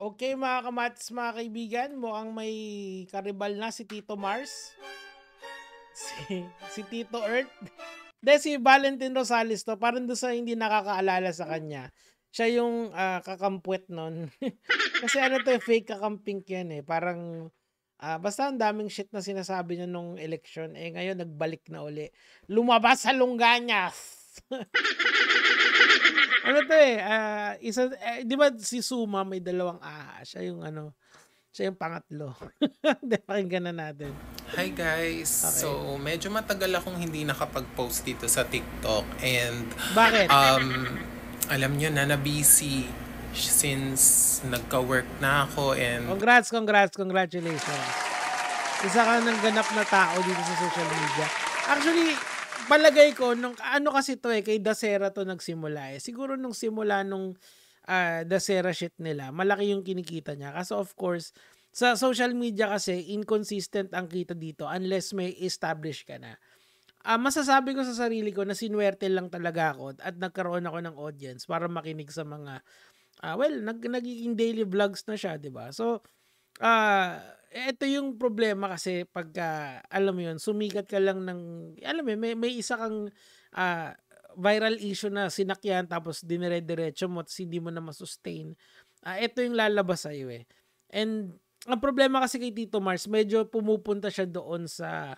Okay, mga kamatis, mga kaibigan, mukhang may karibal na si Tito Mars, si Tito Earth. Hindi, si Valentin Rosales 'to, parang do'n sa hindi nakakaalala sa kanya, siya yung, kakampwet nun. Kasi ano 'to, eh, fake kakamping 'yan, eh, parang, basta ang daming shit na sinasabi niya nung eleksyon, eh, ngayon nagbalik na uli. Lumabas sa Longgangas. Ano 'to, eh, 'di ba si Suma may dalawang siya yung ano, siya yung pangatlo. 'Di, pakinggan na natin. Hi guys! Okay. So, medyo matagal akong hindi nakapag-post dito sa TikTok and Bakit? alam nyo na busy since nagka-work na ako and Congratulations. Isa ka ng ganap na tao dito sa social media. Actually, palagay ko nung ano kasi 'to, eh, kay Dasera 'to nagsimula, eh. Siguro nung simula nung, Dasera shit nila, malaki yung kinikita niya. Kaso of course, sa social media kasi inconsistent ang kita dito unless may establish ka na. Masasabi ko sa sarili ko na sinuwerte lang talaga ako at nagkaroon ako ng audience para makinig sa mga, well, nagiging daily vlogs na siya, 'di ba? So, eto yung problema kasi pagka, alam mo yun, sumikat ka lang ng, alam mo yun, may isa kang, viral issue na sinakyan tapos dinire-diretso mo tapos hindi mo na ma-sustain. Eto yung lalabas sa'yo, eh. And ang problema kasi kay Tito Mars, medyo pumupunta siya doon sa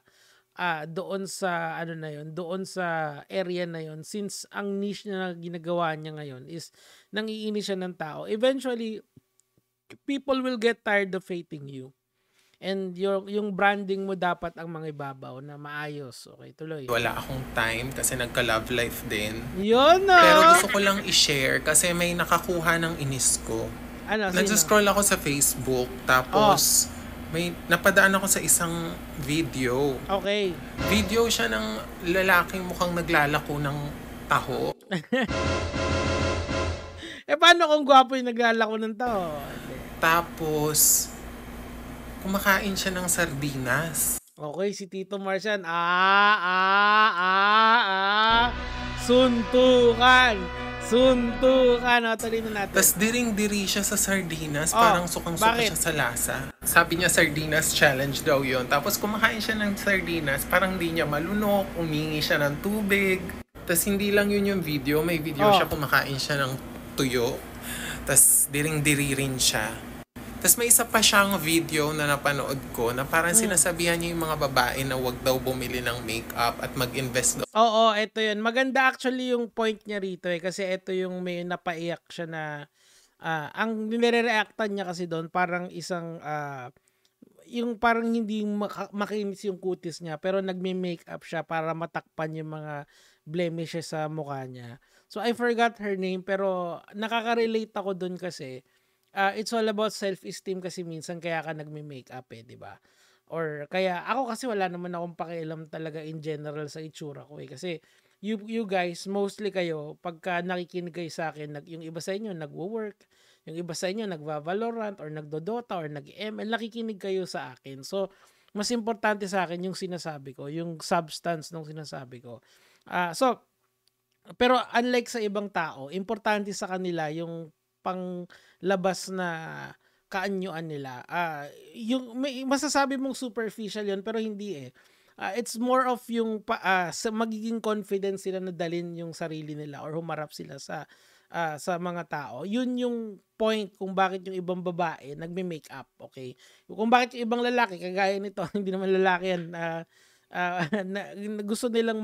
ano na yun, doon sa area na yun, since ang niche na ginagawa niya ngayon is nangiinis siya ng tao. Eventually, people will get tired of hating you. And yung branding mo dapat ang mga ibabaw na maayos. Okay, tuloy. wala akong time kasi nagka-love life din. Yun, Pero no? gusto ko lang i-share kasi may nakakuha ng inis ko. Ano, sino? Nag-scroll ako sa Facebook tapos may napadaan ako sa isang video. Okay. Video siya ng lalaking mukhang naglalako ng taho. Paano kung gwapo yung naglalako ng tao? Tapos, kumakain siya ng sardinas. Okay, si Tito Mars yan. Suntukan. Suntukan. O, tuloy na natin. Tapos diring-diri siya sa sardinas, parang sukang-suka bakit? siya sa lasa. Sabi niya sardinas challenge daw yon. Tapos kumakain siya ng sardinas, parang di niya malunok, umingi siya ng tubig. Tapos hindi lang yun yung video, may video siya kumakain siya ng tuyo. Tapos diring-diri rin siya. Tapos may isa pa siyang video na napanood ko na parang sinasabihan niya yung mga babae na wag daw bumili ng makeup at mag-invest daw. Oo, eto yun. Maganda actually yung point niya rito, eh. Kasi eto yung may napaiyak siya na, ang nire-reactan niya kasi doon parang isang, yung parang hindi makinis yung kutis niya pero nagme-makeup siya para matakpan yung mga blemishes sa mukha niya. So I forgot her name pero nakaka-relate ako doon kasi, it's all about self-esteem kasi minsan kaya ka nagme-makeup, eh, 'di ba? Or kaya ako kasi wala naman akong pakialam talaga in general sa itsura ko, eh. Kasi you guys, mostly kayo pagka nakikinig kayo sa akin, yung iba sa inyo nagwo-work, yung iba sa inyo nagva-Valorant or nagdo-Dota or nag-ML, nakikinig kayo sa akin. So, mas importante sa akin yung sinasabi ko, yung substance ng sinasabi ko. So, pero unlike sa ibang tao, importante sa kanila yung panglabas na kaanyuan nila. Yung masasabi mong superficial 'yon pero hindi, eh. It's more of yung sa magiging confident sila na dalin yung sarili nila or humarap sila sa mga tao. Yun yung point kung bakit yung ibang babae nagme-makeup, okay? Kung bakit yung ibang lalaki kagaya nito, hindi naman lalaki yan, na gusto nilang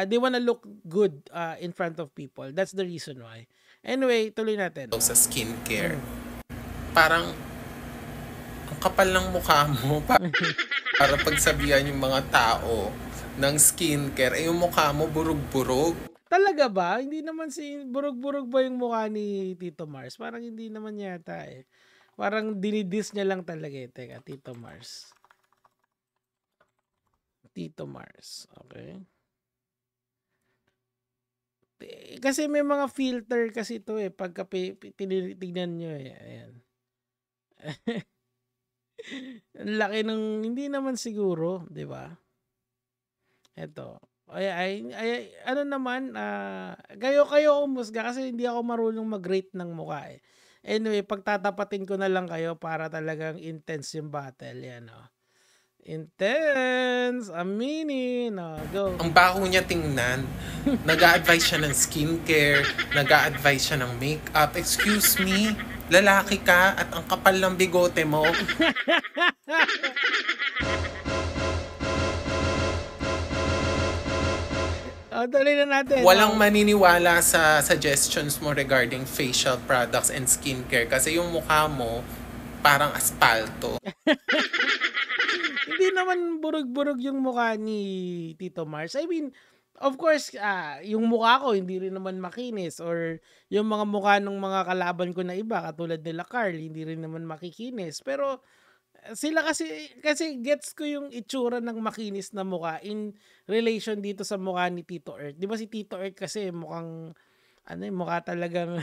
they wanna look good in front of people. That's the reason why. Anyway, tuloy natin. Sa skincare. Parang ang kapal ng mukha mo para pagsabihan yung mga tao ng skincare, yung mukha mo burug-burug. Talaga ba? Hindi naman burug-burug ba yung mukha ni Tito Mars? Parang hindi naman yata, eh. Parang dinidis niya lang talaga, eh. Teka, Tito Mars. Tito Mars, okay. Kasi may mga filter kasi ito, eh, pagka tinitignan nyo, eh. Ayan. Ang laki ng, hindi naman siguro, 'di ba? Eto. Ano naman, kayo umusga kasi hindi ako marunong mag-rate ng mukha, eh. Anyway, pagtatapatin ko na lang kayo para talagang intense yung battle. Yan, oh. Intense! Aminin! Oh, go. Ang baho niya tingnan. Nag-a-advise siya ng skincare, nag-a-advise siya ng makeup. Excuse me, lalaki ka at ang kapal ng bigote mo. Tuloy na natin. Walang maniniwala sa suggestions mo regarding facial products and skincare kasi yung mukha mo parang aspalto. Hindi naman burog-burog yung mukha ni Tito Mars. I mean, of course, yung mukha ko hindi rin naman makinis, or yung mga mukha ng mga kalaban ko na iba katulad nila Carl, hindi rin naman makikinis. Pero sila kasi gets ko yung itsura ng makinis na mukha in relation dito sa mukha ni Tito Earth. 'Di ba si Tito Earth kasi mukhang mukha talagang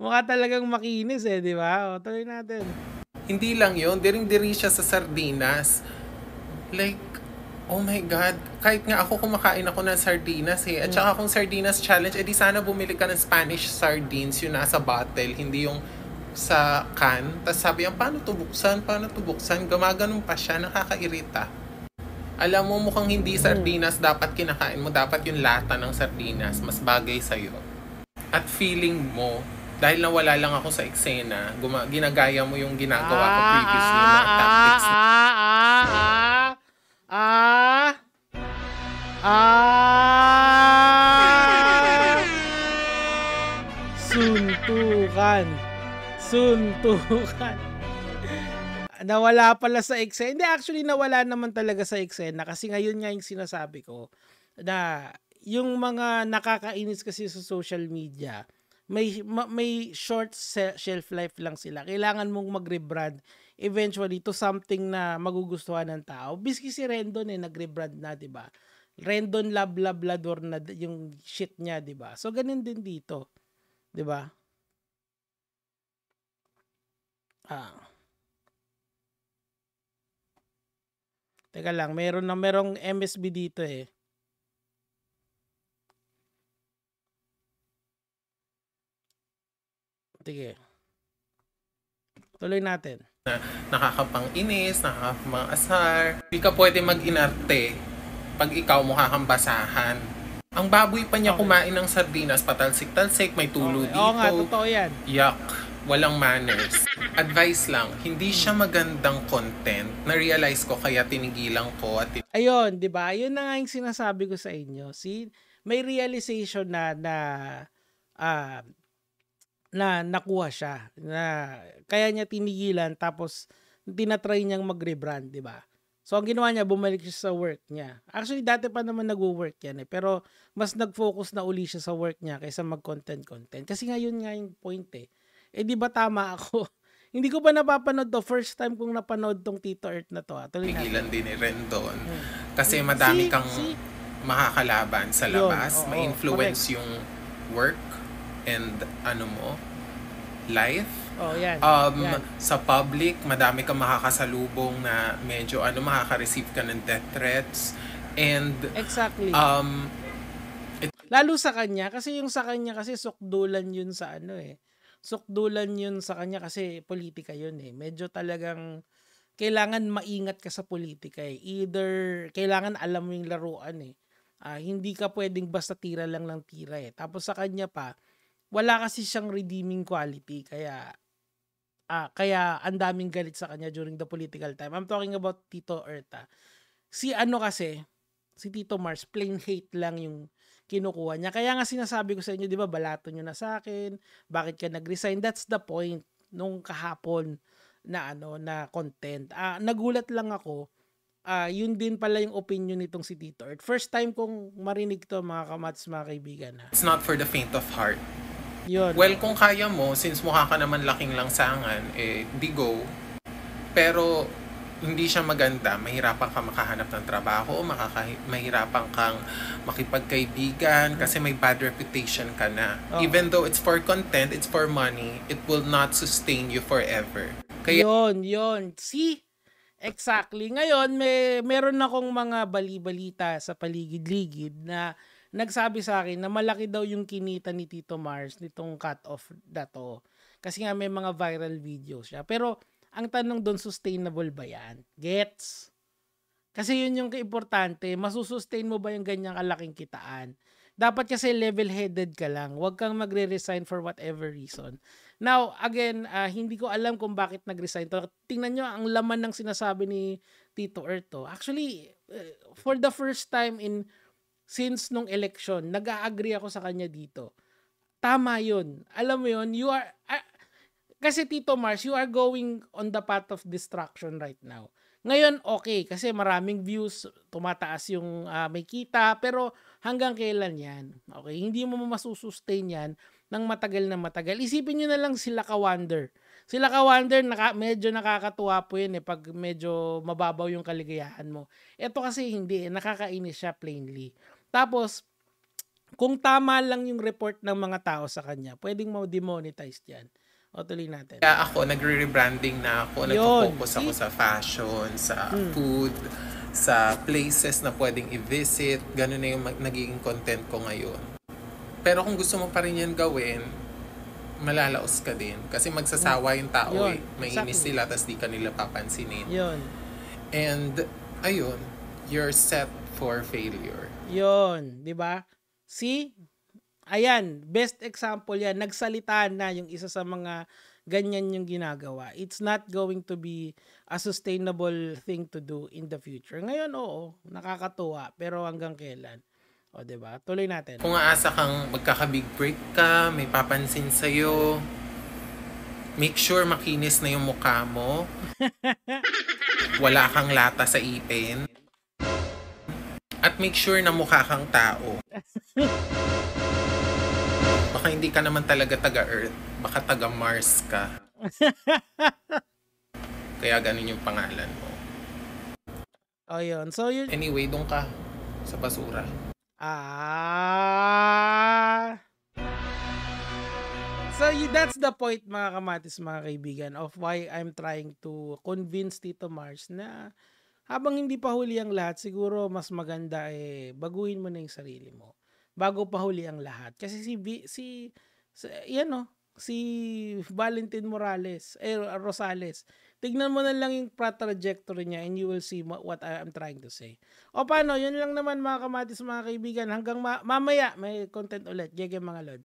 mukha talagang makinis 'di ba? O, tuloy natin. Hindi lang yun, diring-diri siya sa sardinas. Like, oh my God, kahit nga ako kumakain ako ng sardinas eh. At saka kung sardinas challenge, edi sana bumili ka ng Spanish sardines, yung nasa bottle, hindi yung sa can. Tapos sabi niya, paano to buksan? Gumaganon pa siya, nakakairita. Alam mo, mukhang hindi sardinas dapat kinakain mo, dapat yung lata ng sardinas, mas bagay sa'yo. At feeling mo, dahil nawala lang ako sa eksena, ginagaya mo yung ginagawa ko previously, yung mga tactics. Suntukan. Nawala pala sa eksena. Hindi, actually nawala naman talaga sa eksena kasi ngayon nga yung sinasabi ko na yung mga nakakainis kasi sa social media, may short shelf life lang sila. Kailangan mong mag-rebrand eventually to something na magugustuhan ng tao. Biski si Rendon nag-rebrand na, 'di ba? Rendon Labrador na yung shit niya, 'di ba? So ganun din dito, 'di ba? Teka lang, merong MSB dito eh. Sige. Tuloy natin. Nakakapang-inis, nakakapang-asar. Hindi ka pwede mag-inarte pag ikaw mukha kang basahan. Ang baboy pa niya kumain ng sardinas, patalsik-talsik, may tulo dito. Oo nga, totoo yan. Yuck. Walang manners. Advice lang, hindi siya magandang content. Na-realize ko kaya tinigilan ko at ayun, 'di ba? Ayun na nga yung sinasabi ko sa inyo. May realization na nakuha siya. Na kaya niya tinigilan tapos tinatry niyang mag-rebrand, 'di ba? So ang ginawa niya, bumalik siya sa work niya. Actually, dati pa naman nag-work yan eh. Pero mas nag-focus na uli siya sa work niya kaysa mag-content. Kasi ngayon nga yung point eh. Eh di ba tama ako? Hindi ko pa napapanood to. First time kong napanood tong Tito Earth na to. tigilan din ni Rendon. Kasi madami kang makakalaban sa labas. May influence yung work and life. Yan. Sa public, madami kang makakasalubong na medyo makaka-receive ka ng death threats. And exactly. Lalo sa kanya kasi yung sa kanya kasi sukdulan yun sa sukdulan yun sa kanya kasi politika yun eh. Medyo talagang kailangan maingat ka sa politika eh. Either kailangan alam mo yung laruan eh. Hindi ka pwedeng basta tira lang ng tira eh. Tapos sa kanya pa, wala kasi siyang redeeming quality. Kaya ang daming galit sa kanya during the political time. I'm talking about Tito Earth. Si Tito Mars, plain hate lang yung kinukuha niya. Kaya nga sinasabi ko sa inyo, di ba, balato nyo na sa akin, bakit ka nag-resign? That's the point nung kahapon na content. Nagulat lang ako, yun din pala yung opinion nitong si Tito Earth. First time kong marinig to, mga kamats, mga kaibigan. It's not for the faint of heart. Yun. Well, kung kaya mo, since mukha ka naman laking langsangan, di go. Pero hindi siya maganda, mahirapan kang makahanap ng trabaho, mahirapan kang makipagkaibigan kasi may bad reputation ka na. Even though it's for content, it's for money, it will not sustain you forever. Kaya yun. See? Exactly. Ngayon, meron akong mga bali-balita sa paligid-ligid na nagsabi sa akin na malaki daw yung kinita ni Tito Mars nitong cut-off na 'to. Kasi nga may mga viral videos siya. Pero ang tanong do'n, sustainable ba 'yan? Gets? Kasi yun yung importante, masu-sustain mo ba yung ganyang kalaking kitaan? Dapat kasi level-headed ka lang, huwag kang magre-resign for whatever reason. Now, again, hindi ko alam kung bakit nag-resign 'to. Tingnan niyo ang laman ng sinasabi ni Tito Erto. Actually, for the first time since nung election, nag-a-agree ako sa kanya dito. Tama yun. Alam mo yun, kasi Tito Mars, you are going on the path of destruction right now. Ngayon, okay, kasi maraming views, tumataas yung may kita, pero hanggang kailan yan? Okay, hindi mo masusustain yan ng matagal na matagal. Isipin nyo na lang sila Ka-Wonder. Sila Ka-Wonder, medyo nakakatuwa po yun pag medyo mababaw yung kaligayahan mo. Ito kasi hindi, nakakainis siya plainly. Tapos, kung tama lang yung report ng mga tao sa kanya, pwedeng ma-demonetize yan. O, tuloy natin. Kaya ako, nagre-rebranding na ako. Nagpo-focus ako sa fashion, sa food, sa places na pwedeng i-visit. Ganun na yung nagiging content ko ngayon. Pero kung gusto mo pa rin yan gawin, malalaos ka din. Kasi magsasawa yung tao Mainis sila, tas di ka nila papansinin. Yun. And, ayun, you're set for failure. Yun, di ba? See? Ayan, best example yan. Nagsalita na yung isa sa mga ganyan yung ginagawa. It's not going to be a sustainable thing to do in the future. Ngayon, oo, nakakatuwa. Pero hanggang kailan? O, diba? Tuloy natin. Kung aasa kang magkaka-big break ka, may papansin sa'yo, make sure makinis na yung mukha mo. Wala kang lata sa ipin. At make sure na mukha kang tao. Baka hindi ka naman talaga taga-Earth. Baka taga-Mars ka. Kaya ganun yung pangalan mo. O, yun. So, yun. Anyway, doon ka sa basura. So, that's the point, mga kamatis, mga kaibigan, of why I'm trying to convince Tito Mars na habang hindi pa huli ang lahat, siguro mas maganda baguhin mo na yung sarili mo bago pa huli ang lahat. Kasi si Valentin Rosales, tignan mo na lang yung trajectory niya and you will see what I'm trying to say. O paano, yun lang naman, mga kamatis, mga kaibigan. Hanggang mamaya, may content ulit. Gege, mga lord.